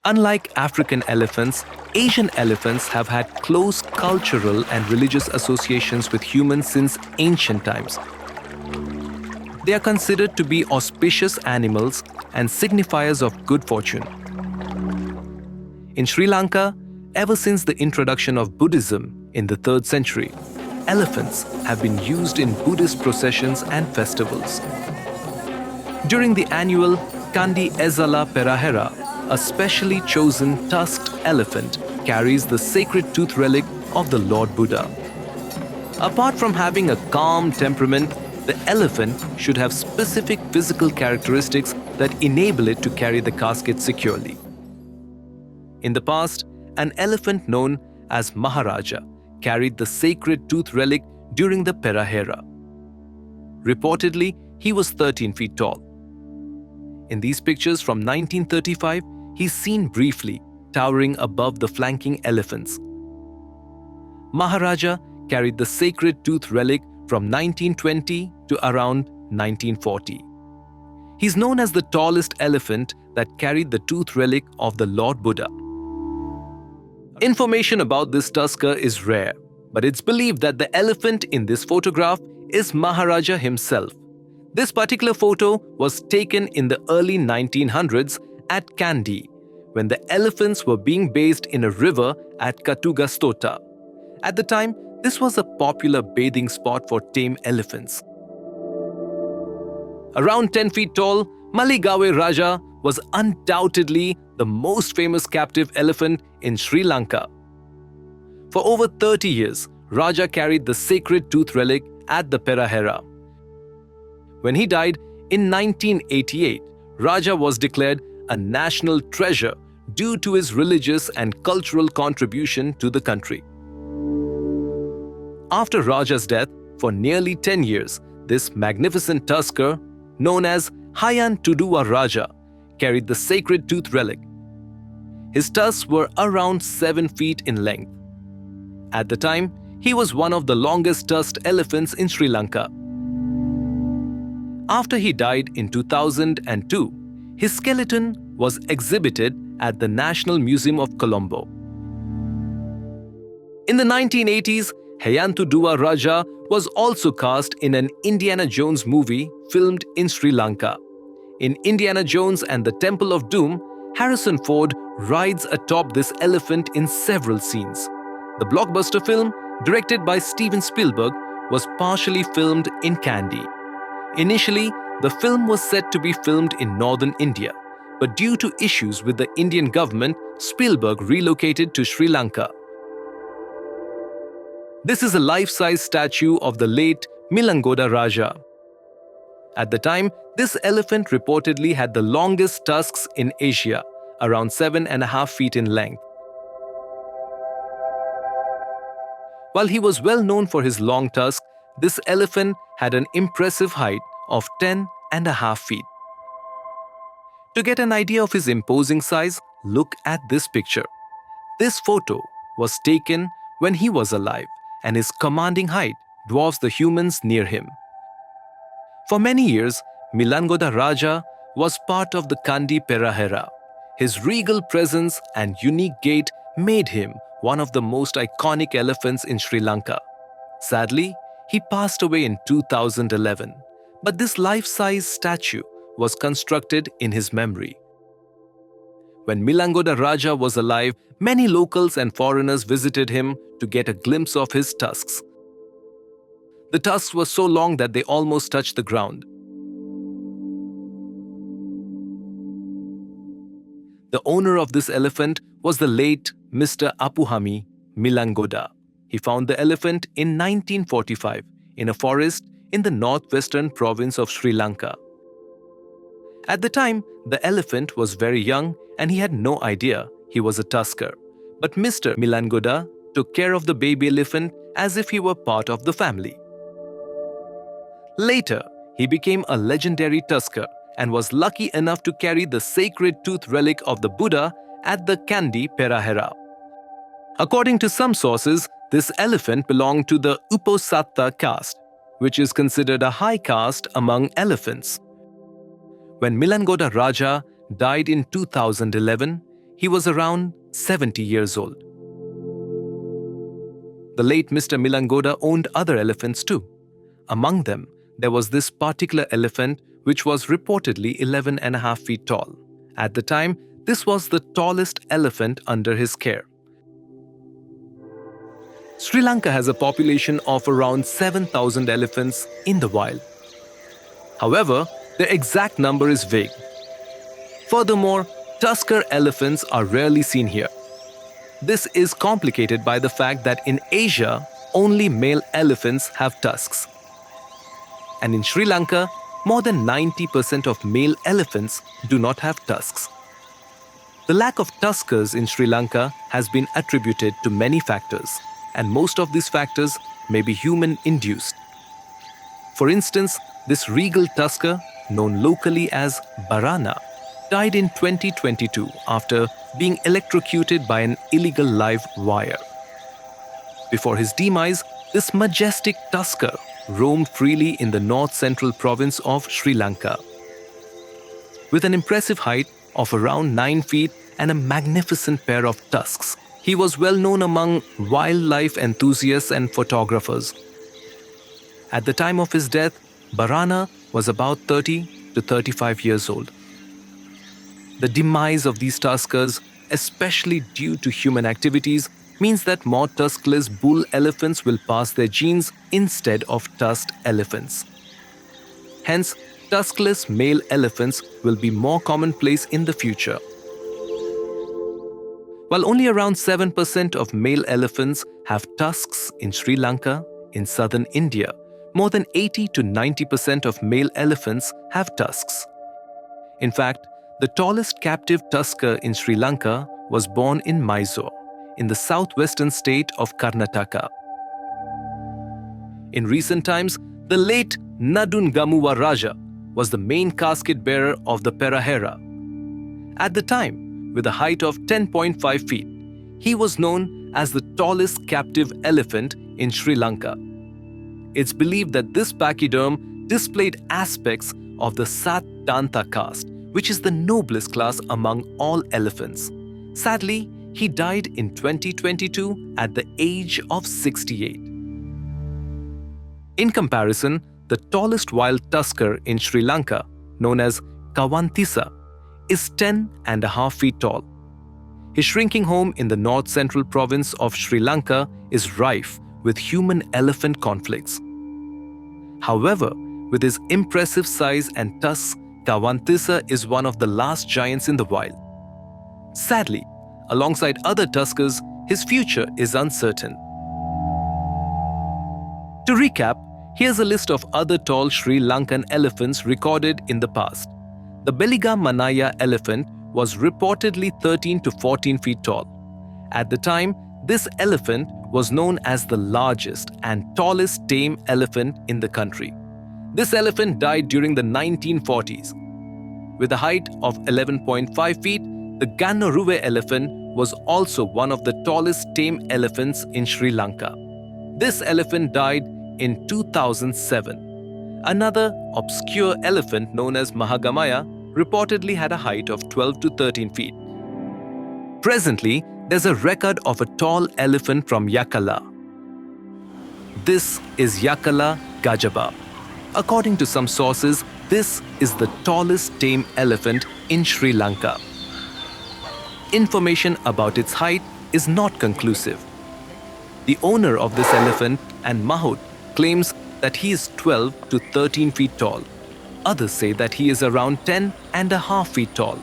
Unlike African elephants, Asian elephants have had close cultural and religious associations with humans since ancient times. They are considered to be auspicious animals and signifiers of good fortune. In Sri Lanka, ever since the introduction of Buddhism in the 3rd century, elephants have been used in Buddhist processions and festivals. During the annual Kandi Ezala Perahera, a specially chosen tusked elephant carries the sacred tooth relic of the Lord Buddha. Apart from having a calm temperament, the elephant should have specific physical characteristics that enable it to carry the casket securely. In the past, an elephant known as Maharaja carried the sacred tooth relic during the Perahera. Reportedly, he was 13 feet tall. In these pictures from 1935, he's seen briefly, towering above the flanking elephants. Maharaja carried the sacred tooth relic from 1920 to around 1940. He's known as the tallest elephant that carried the tooth relic of the Lord Buddha. Information about this tusker is rare, but it's believed that the elephant in this photograph is Maharaja himself. This particular photo was taken in the early 1900s at Kandy, when the elephants were being bathed in a river at Kattugastota. At the time, this was a popular bathing spot for tame elephants. Around 10 feet tall, Maligawe Raja was undoubtedly the most famous captive elephant in Sri Lanka. For over 30 years, Raja carried the sacred tooth relic at the Perahera. When he died in 1988, Raja was declared a national treasure due to his religious and cultural contribution to the country. After Raja's death, for nearly 10 years, this magnificent tusker, known as Heiyantuduwa Raja, carried the sacred tooth relic. His tusks were around 7 feet in length. At the time, he was one of the longest tusked elephants in Sri Lanka. After he died in 2002, his skeleton was exhibited at the National Museum of Colombo. In the 1980s, Heiyantudwa Raja was also cast in an Indiana Jones movie filmed in Sri Lanka. In Indiana Jones and the Temple of Doom, Harrison Ford rides atop this elephant in several scenes. The blockbuster film, directed by Steven Spielberg, was partially filmed in Kandy. Initially, the film was set to be filmed in northern India, but due to issues with the Indian government, Spielberg relocated to Sri Lanka. This is a life-size statue of the late Milangoda Raja. At the time, this elephant reportedly had the longest tusks in Asia, around 7.5 feet in length. While he was well known for his long tusks, this elephant had an impressive height of 10.5 feet. To get an idea of his imposing size, look at this picture. This photo was taken when he was alive, and his commanding height dwarfs the humans near him. For many years, Milangoda Raja was part of the Kandy Perahera. His regal presence and unique gait made him one of the most iconic elephants in Sri Lanka. Sadly, he passed away in 2011, but this life-size statue was constructed in his memory. When Milangoda Raja was alive, many locals and foreigners visited him to get a glimpse of his tusks. The tusks were so long that they almost touched the ground. The owner of this elephant was the late Mr. Apuhami Milangoda. He found the elephant in 1945 in a forest in the northwestern province of Sri Lanka. At the time, the elephant was very young and he had no idea he was a tusker. But Mr. Milangoda took care of the baby elephant as if he were part of the family. Later, he became a legendary tusker and was lucky enough to carry the sacred tooth relic of the Buddha at the Kandy Perahera. According to some sources, this elephant belonged to the Uposatta caste, which is considered a high caste among elephants. When Milangoda Raja died in 2011, He was around 70 years old. The late Mr. Milangoda owned other elephants too. Among them, there was this particular elephant which was reportedly 11.5 feet tall. At the time, this was the tallest elephant under his care. Sri Lanka has a population of around 7,000 elephants in the wild. However, the exact number is vague. Furthermore, tusker elephants are rarely seen here. This is complicated by the fact that in Asia, only male elephants have tusks. And in Sri Lanka, more than 90% of male elephants do not have tusks. The lack of tuskers in Sri Lanka has been attributed to many factors, and most of these factors may be human-induced. For instance, this regal tusker, known locally as Barana, died in 2022 after being electrocuted by an illegal live wire. Before his demise, this majestic tusker roamed freely in the north-central province of Sri Lanka. With an impressive height of around 9 feet and a magnificent pair of tusks, he was well known among wildlife enthusiasts and photographers. At the time of his death, Barana was about 30 to 35 years old. The demise of these tuskers, especially due to human activities, means that more tuskless bull elephants will pass their genes instead of tusked elephants. Hence, tuskless male elephants will be more commonplace in the future. While only around 7% of male elephants have tusks in Sri Lanka, in southern India, more than 80 to 90% of male elephants have tusks. In fact, the tallest captive tusker in Sri Lanka was born in Mysore, in the southwestern state of Karnataka. In recent times, the late Nadungamuwa Raja was the main casket bearer of the Perahera. At the time, with a height of 10.5 feet, he was known as the tallest captive elephant in Sri Lanka. It's believed that this pachyderm displayed aspects of the Sat Danta caste, which is the noblest class among all elephants. Sadly, he died in 2022 at the age of 68. In comparison, the tallest wild tusker in Sri Lanka, known as Kawantisa, is 10.5 feet tall. His shrinking home in the north-central province of Sri Lanka is rife with human-elephant conflicts. However, with his impressive size and tusks, Kawantisa is one of the last giants in the wild. Sadly, alongside other tuskers, his future is uncertain. To recap, here's a list of other tall Sri Lankan elephants recorded in the past. The Beliga Manaya elephant was reportedly 13 to 14 feet tall. At the time, this elephant was known as the largest and tallest tame elephant in the country. This elephant died during the 1940s. With a height of 11.5 feet, the Gannaruwe elephant was also one of the tallest tame elephants in Sri Lanka. This elephant died in 2007. Another obscure elephant known as Mahagamaya reportedly had a height of 12 to 13 feet. Presently, there's a record of a tall elephant from Yakala. This is Yakala Gajaba. According to some sources, this is the tallest tame elephant in Sri Lanka. Information about its height is not conclusive. The owner of this elephant and Mahout claims that he is 12 to 13 feet tall. Others say that he is around 10.5 feet tall.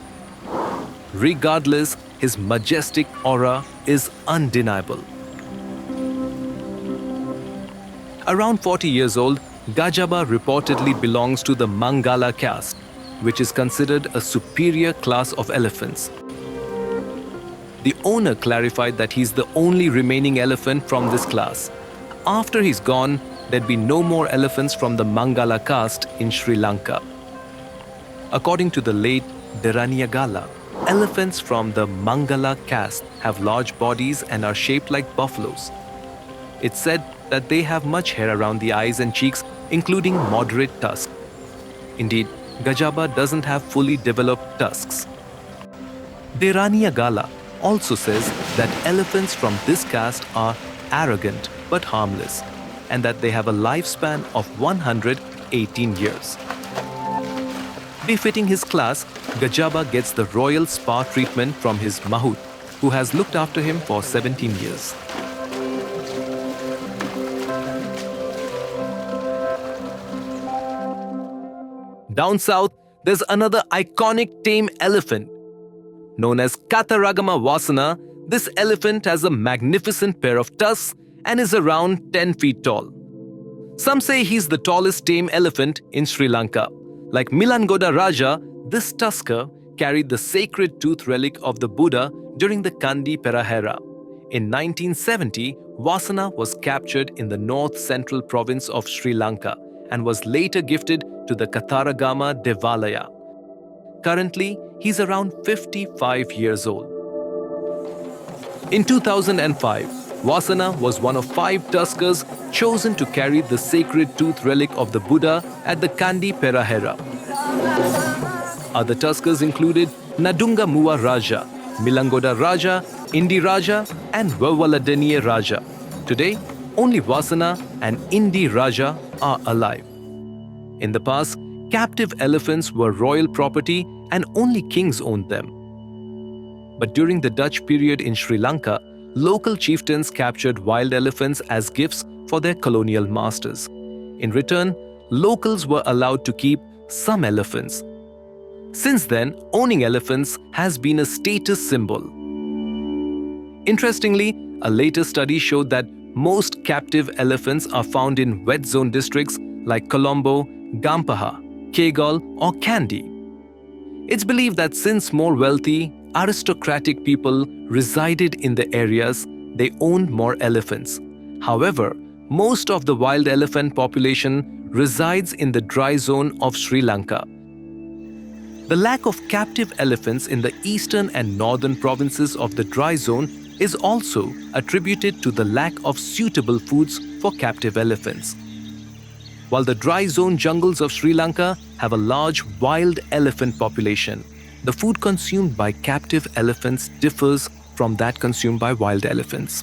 Regardless, his majestic aura is undeniable. Around 40 years old, Gajaba reportedly belongs to the Mangala caste, which is considered a superior class of elephants. The owner clarified that he's the only remaining elephant from this class. After he's gone, there'd be no more elephants from the Mangala caste in Sri Lanka. According to the late Deraniagala, elephants from the Mangala caste have large bodies and are shaped like buffaloes. It's said that they have much hair around the eyes and cheeks, including moderate tusks. Indeed, Gajaba doesn't have fully developed tusks. Deraniagala also says that elephants from this caste are arrogant but harmless, and that they have a lifespan of 118 years. Befitting his class, Gajaba gets the royal spa treatment from his Mahout, who has looked after him for 17 years. Down south, there's another iconic tame elephant. Known as Katharagama Vasana, this elephant has a magnificent pair of tusks and is around 10 feet tall. Some say he's the tallest tame elephant in Sri Lanka. Like Milangoda Raja, this tusker carried the sacred tooth relic of the Buddha during the Kandi Perahera. In 1970, Vasana was captured in the north-central province of Sri Lanka and was later gifted to the Katharagama Devalaya. Currently, he's around 55 years old. In 2005, Vasana was one of 5 tuskers chosen to carry the sacred tooth relic of the Buddha at the Kandi Perahera. Other tuskers included Nadunga Muwa Raja, Milangoda Raja, Indi Raja and Vavaladeniya Raja. Today, only Vasana and Indi Raja are alive. In the past, captive elephants were royal property and only kings owned them. But during the Dutch period in Sri Lanka, local chieftains captured wild elephants as gifts for their colonial masters. In return, locals were allowed to keep some elephants. Since then, owning elephants has been a status symbol. Interestingly, a later study showed that most captive elephants are found in wet zone districts like Colombo, Gampaha, Kegal or Kandy. It's believed that since more wealthy, aristocratic people resided in the areas, they owned more elephants. However, most of the wild elephant population resides in the dry zone of Sri Lanka. The lack of captive elephants in the eastern and northern provinces of the dry zone is also attributed to the lack of suitable foods for captive elephants. While the dry zone jungles of Sri Lanka have a large wild elephant population, the food consumed by captive elephants differs from that consumed by wild elephants.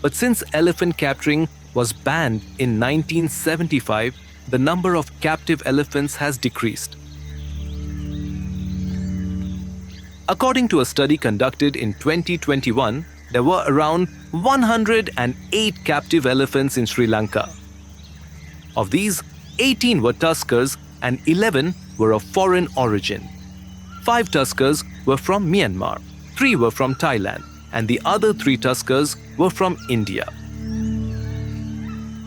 But since elephant capturing was banned in 1975, the number of captive elephants has decreased. According to a study conducted in 2021, there were around 108 captive elephants in Sri Lanka. Of these, 18 were tuskers and 11 were of foreign origin. 5 tuskers were from Myanmar, 3 were from Thailand, and the other 3 tuskers were from India.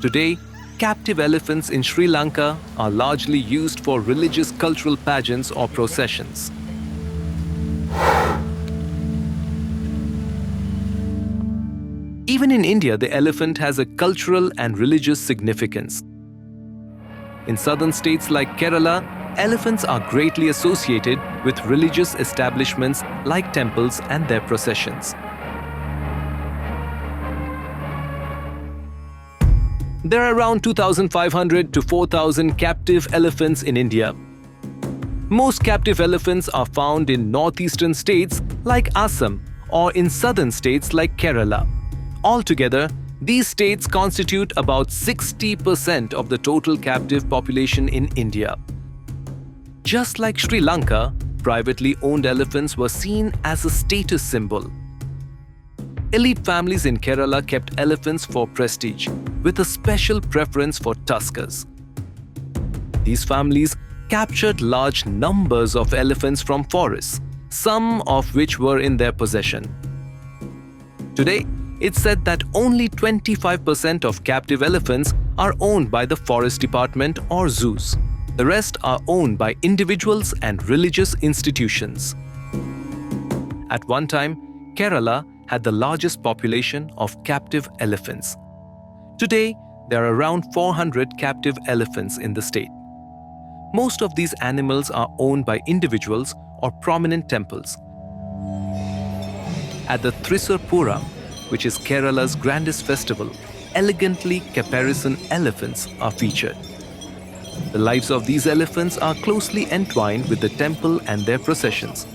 Today, captive elephants in Sri Lanka are largely used for religious cultural pageants or processions. Even in India, the elephant has a cultural and religious significance. In southern states like Kerala, elephants are greatly associated with religious establishments like temples and their processions. There are around 2,500 to 4,000 captive elephants in India. Most captive elephants are found in northeastern states like Assam or in southern states like Kerala. Altogether, these states constitute about 60% of the total captive population in India. Just like Sri Lanka, privately owned elephants were seen as a status symbol. Elite families in Kerala kept elephants for prestige, with a special preference for tuskers. These families captured large numbers of elephants from forests, some of which were in their possession. Today, it's said that only 25% of captive elephants are owned by the Forest Department or zoos. The rest are owned by individuals and religious institutions. At one time, Kerala had the largest population of captive elephants. Today, there are around 400 captive elephants in the state. Most of these animals are owned by individuals or prominent temples. At the Thrissur Puram, which is Kerala's grandest festival, elegantly caparisoned elephants are featured. The lives of these elephants are closely entwined with the temple and their processions.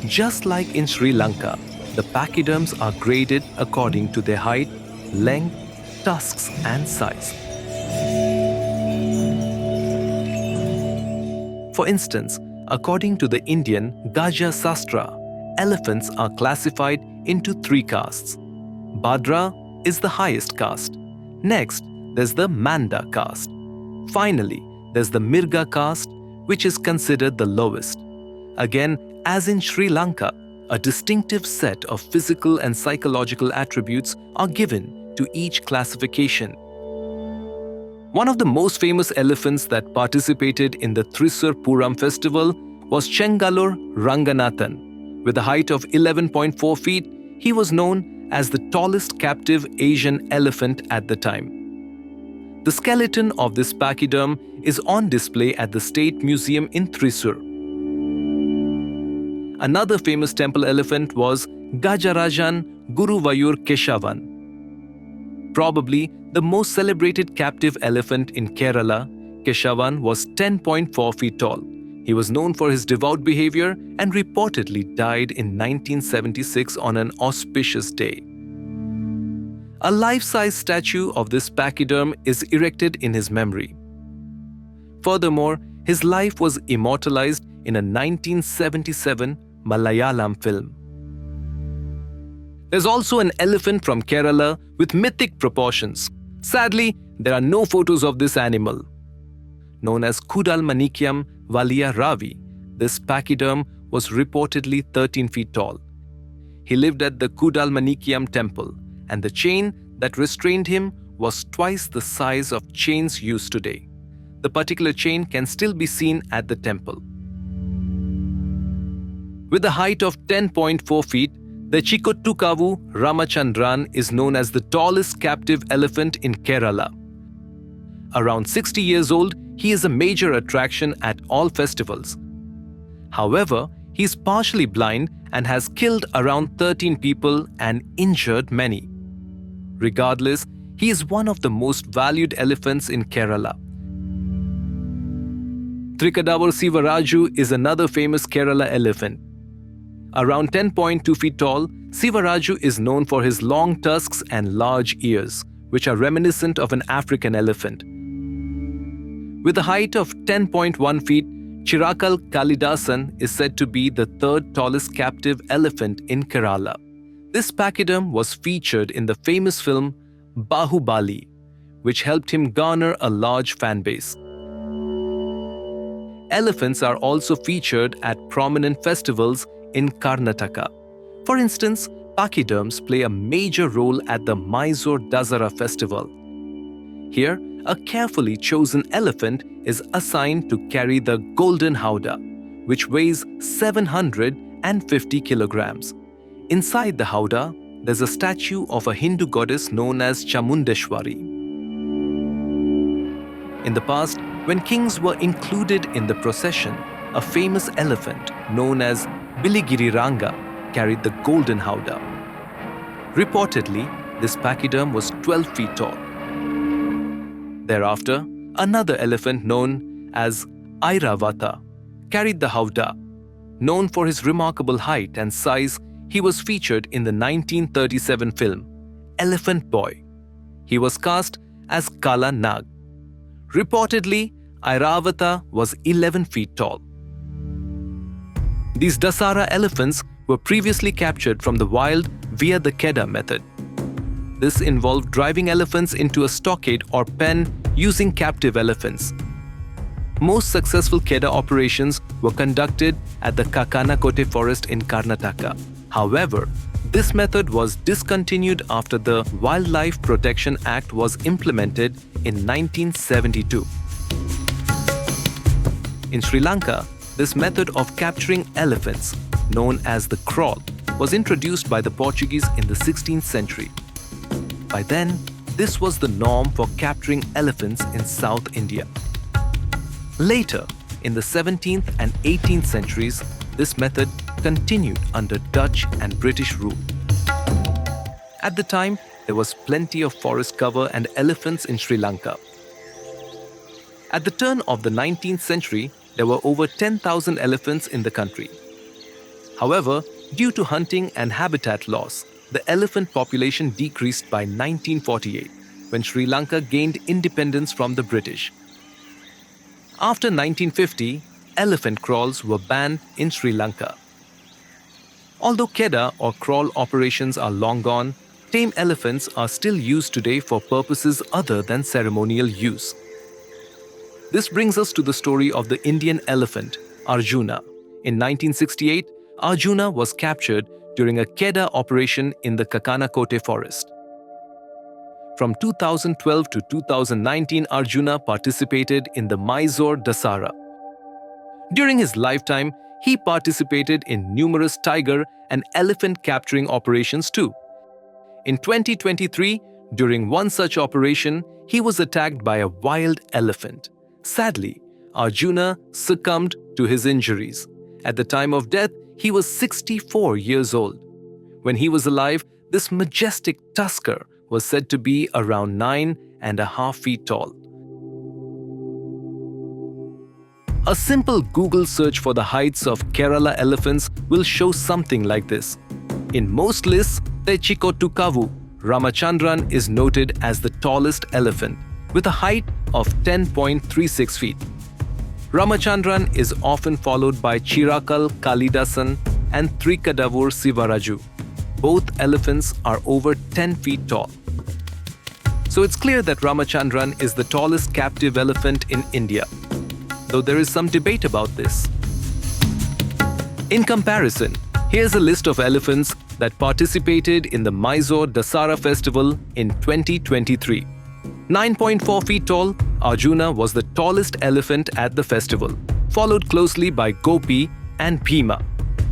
Just like in Sri Lanka, the pachyderms are graded according to their height, length, tusks, and size. For instance, according to the Indian Gaja Sastra, elephants are classified into 3 castes. Bhadra is the highest caste. Next, there's the Manda caste. Finally, there's the Mirga caste, which is considered the lowest. Again, as in Sri Lanka, a distinctive set of physical and psychological attributes are given to each classification. One of the most famous elephants that participated in the Thrissur Puram festival was Chengalur Ranganathan. With a height of 11.4 feet, he was known as the tallest captive Asian elephant at the time. The skeleton of this pachyderm is on display at the State Museum in Thrissur. Another famous temple elephant was Gajarajan Guruvayur Keshavan. Probably the most celebrated captive elephant in Kerala, Keshavan was 10.4 feet tall. He was known for his devout behavior and reportedly died in 1976 on an auspicious day. A life-size statue of this pachyderm is erected in his memory. Furthermore, his life was immortalized in a 1977 Malayalam film. There's also an elephant from Kerala with mythic proportions. Sadly, there are no photos of this animal. Known as Kudalmanikiyam Valia Ravi, this pachyderm was reportedly 13 feet tall. He lived at the Kudalmanikiyam temple, and the chain that restrained him was twice the size of chains used today. The particular chain can still be seen at the temple. With a height of 10.4 feet, the Thechikottukavu Ramachandran is known as the tallest captive elephant in Kerala. Around 60 years old, he is a major attraction at all festivals. However, he is partially blind and has killed around 13 people and injured many. Regardless, he is one of the most valued elephants in Kerala. Thrikadavoor Sivaraju is another famous Kerala elephant. Around 10.2 feet tall, Sivaraju is known for his long tusks and large ears, which are reminiscent of an African elephant. With a height of 10.1 feet, Chirakkal Kalidasan is said to be the 3rd tallest captive elephant in Kerala. This pachyderm was featured in the famous film Bahubali, which helped him garner a large fan base. Elephants are also featured at prominent festivals in Karnataka. For instance, pachyderms play a major role at the Mysore Dasara festival. Here, a carefully chosen elephant is assigned to carry the golden howdah, which weighs 750 kilograms. Inside the howdah, there's a statue of a Hindu goddess known as Chamundeshwari. In the past, when kings were included in the procession, a famous elephant known as Biligiriranga carried the golden howdah. Reportedly, this pachyderm was 12 feet tall. Thereafter, another elephant known as Airavata carried the howdah. Known for his remarkable height and size, he was featured in the 1937 film Elephant Boy. He was cast as Kala Nag. Reportedly, Airavata was 11 feet tall. These Dasara elephants were previously captured from the wild via the Keda method. This involved driving elephants into a stockade or pen using captive elephants. Most successful Keda operations were conducted at the Kakanakote forest in Karnataka. However, this method was discontinued after the Wildlife Protection Act was implemented in 1972. In Sri Lanka, this method of capturing elephants, known as the crawl, was introduced by the Portuguese in the 16th century. By then, this was the norm for capturing elephants in South India. Later, in the 17th and 18th centuries, this method continued under Dutch and British rule. At the time, there was plenty of forest cover and elephants in Sri Lanka. At the turn of the 19th century, there were over 10,000 elephants in the country. However, due to hunting and habitat loss, the elephant population decreased by 1948, when Sri Lanka gained independence from the British. After 1950, elephant crawls were banned in Sri Lanka. Although Keda or crawl operations are long gone, tame elephants are still used today for purposes other than ceremonial use. This brings us to the story of the Indian elephant, Arjuna. In 1968, Arjuna was captured during a Keda operation in the Kakanakote forest. From 2012 to 2019, Arjuna participated in the Mysore Dasara. During his lifetime, he participated in numerous tiger and elephant capturing operations too. In 2023, during one such operation, he was attacked by a wild elephant. Sadly, Arjuna succumbed to his injuries. At the time of death, he was 64 years old. When he was alive, this majestic tusker was said to be around 9.5 feet tall. A simple Google search for the heights of Kerala elephants will show something like this. In most lists, Thechikottukavu, Ramachandran is noted as the tallest elephant, with a height of 10.36 feet. Ramachandran is often followed by Chirakkal, Kalidasan, and Thrikadavoor Sivaraju. Both elephants are over 10 feet tall. So it's clear that Ramachandran is the tallest captive elephant in India, though there is some debate about this. In comparison, here's a list of elephants that participated in the Mysore Dasara festival in 2023. 9.4 feet tall, Arjuna was the tallest elephant at the festival, followed closely by Gopi and Bhima.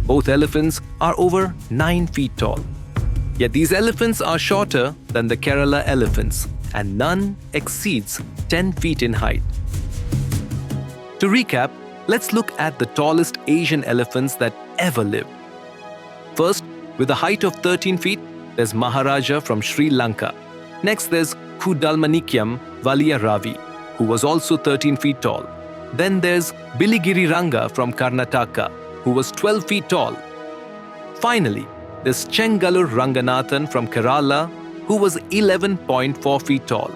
Both elephants are over 9 feet tall. Yet these elephants are shorter than the Kerala elephants, and none exceeds 10 feet in height. To recap, let's look at the tallest Asian elephants that ever lived. First, with a height of 13 feet, there's Maharaja from Sri Lanka. Next, there's Kudalmanikam Valiyaravi, who was also 13 feet tall. Then there's Biligiriranga from Karnataka, who was 12 feet tall. Finally, there's Chengalur Ranganathan from Kerala, who was 11.4 feet tall.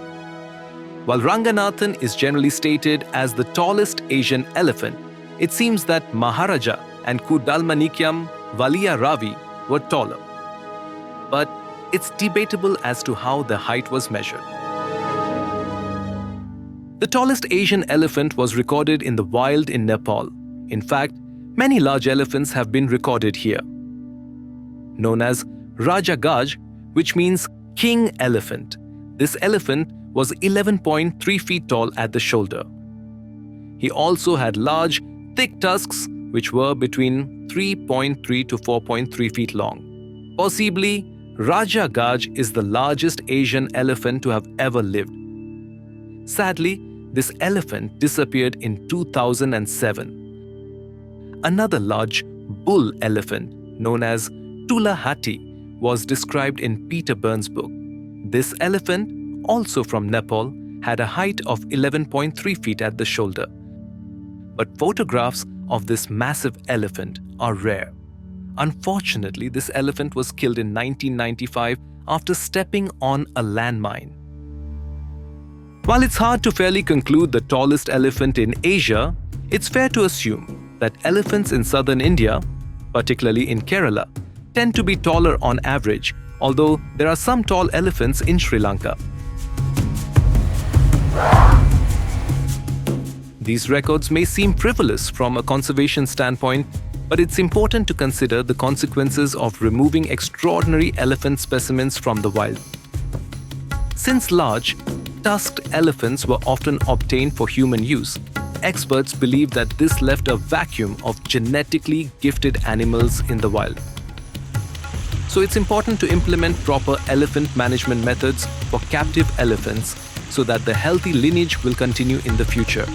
While Ranganathan is generally stated as the tallest Asian elephant, it seems that Maharaja and Kudalmanikam Valiyaravi were taller. But it's debatable as to how the height was measured. The tallest Asian elephant was recorded in the wild in Nepal. In fact, many large elephants have been recorded here. Known as Raja Gaj, which means king elephant, this elephant was 11.3 feet tall at the shoulder. He also had large, thick tusks which were between 3.3 to 4.3 feet long. Possibly, Raja Gaj is the largest Asian elephant to have ever lived. Sadly, this elephant disappeared in 2007. Another large bull elephant, known as Tulahati, was described in Peter Burns' book. This elephant, also from Nepal, had a height of 11.3 feet at the shoulder. But photographs of this massive elephant are rare. Unfortunately, this elephant was killed in 1995 after stepping on a landmine. While it's hard to fairly conclude the tallest elephant in Asia, it's fair to assume that elephants in southern India, particularly in Kerala, tend to be taller on average, although there are some tall elephants in Sri Lanka. These records may seem frivolous from a conservation standpoint, but it's important to consider the consequences of removing extraordinary elephant specimens from the wild. Since large, tusked elephants were often obtained for human use, experts believe that this left a vacuum of genetically gifted animals in the wild. So it's important to implement proper elephant management methods for captive elephants so that the healthy lineage will continue in the future.